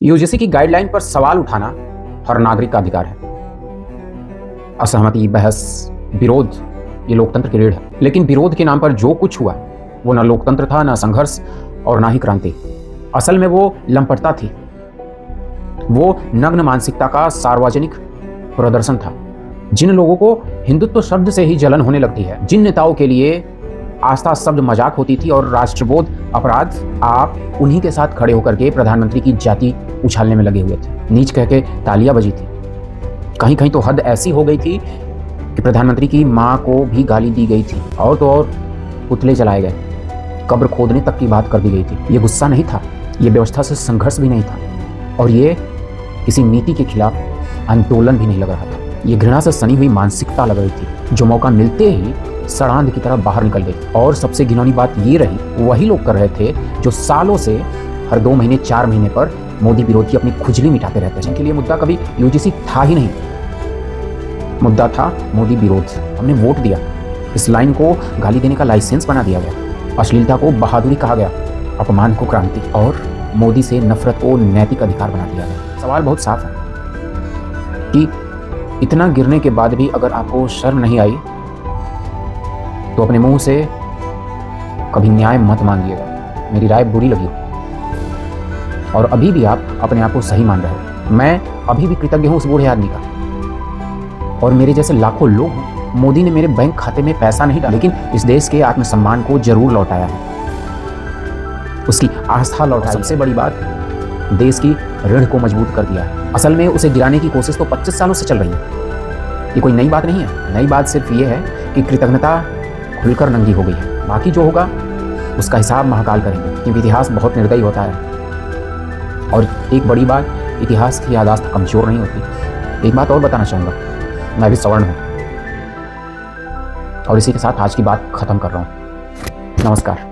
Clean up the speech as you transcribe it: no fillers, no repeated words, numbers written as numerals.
UGC की guideline पर सवाल उठाना हर नागरिक का अधिकार है। असहमति, बहस, विरोध ये लोकतंत्र की रीढ़ है। लेकिन विरोध के नाम पर जो कुछ हुआ वो न लोकतंत्र था, न संघर्ष और न ही क्रांति। असल में वो लंपटता थी। वो नग्न मानसिकता का सार्वजनिक प्रदर्शन था। जिन लोगों को हिंदुत्व शब्द से ही जलन होने लगती है, जिन नेताओं के लिए आस्था शब्द मजाक होती थी और राष्ट्रबोध अपराध, आप उन्हीं के साथ खड़े होकर के प्रधानमंत्री की जाति उछालने में लगे हुए थे। नीच कह के तालियां बजी थी। कहीं कहीं तो हद ऐसी हो गई थी कि प्रधानमंत्री की मां को भी गाली दी गई थी, और तो और पुतले जलाए गए, कब्र खोदने तक की बात कर दी गई थी। ये गुस्सा नहीं था, ये व्यवस्था से संघर्ष भी नहीं था, और ये किसी नीति के खिलाफ आंदोलन भी नहीं लग रहा था। ये घृणा से सनी हुई मानसिकता लग रही थी, जो मौका मिलते ही सड़ांध की तरह बाहर निकल गई। और सबसे घिनौनी बात ये रही, वही लोग कर रहे थे जो सालों से हर 2 महीने 4 महीने पर मोदी विरोध की अपनी खुजली मिटाते रहते हैं, जिनके लिए मुद्दा कभी यूजीसी था ही नहीं। मुद्दा था मोदी विरोध। हमने वोट दिया, इस लाइन को गाली देने का लाइसेंस बना दिया गया, अश्लीलता को बहादुरी कहा गया, अपमान को क्रांति, और मोदी से नफरत को नैतिक अधिकार बना दिया गया। सवाल बहुत साफ है कि इतना गिरने के बाद भी अगर आपको शर्म नहीं आई तो अपने मुंह से कभी न्याय मत मांगिएगा। मेरी राय बुरी लगी और अभी भी आप अपने आप को सही मान रहे हो। मैं अभी भी कृतज्ञ हूं उस बूढ़े आदमी का, और मेरे जैसे लाखों लोग हैं। मोदी ने मेरे बैंक खाते में पैसा नहीं डाला, लेकिन इस देश के आत्मसम्मान को जरूर लौटाया है, उसकी आस्था लौटाई। सबसे बड़ी बात, देश की रीढ़ को मजबूत कर दिया है। असल में उसे गिराने की कोशिश तो 25 सालों से चल रही है। ये कोई नई बात नहीं है। नई बात सिर्फ ये है कि कृतज्ञता खुलकर नंगी हो गई है। बाकी जो होगा उसका हिसाब महाकाल करेंगे, क्योंकि इतिहास बहुत निर्दयी होता है। और एक बड़ी बात, इतिहास की याददाश्त कमजोर नहीं होती। एक बात और बताना चाहूँगा, मैं भी सवर्ण हूँ। और इसी के साथ आज की बात खत्म कर रहा हूँ। नमस्कार।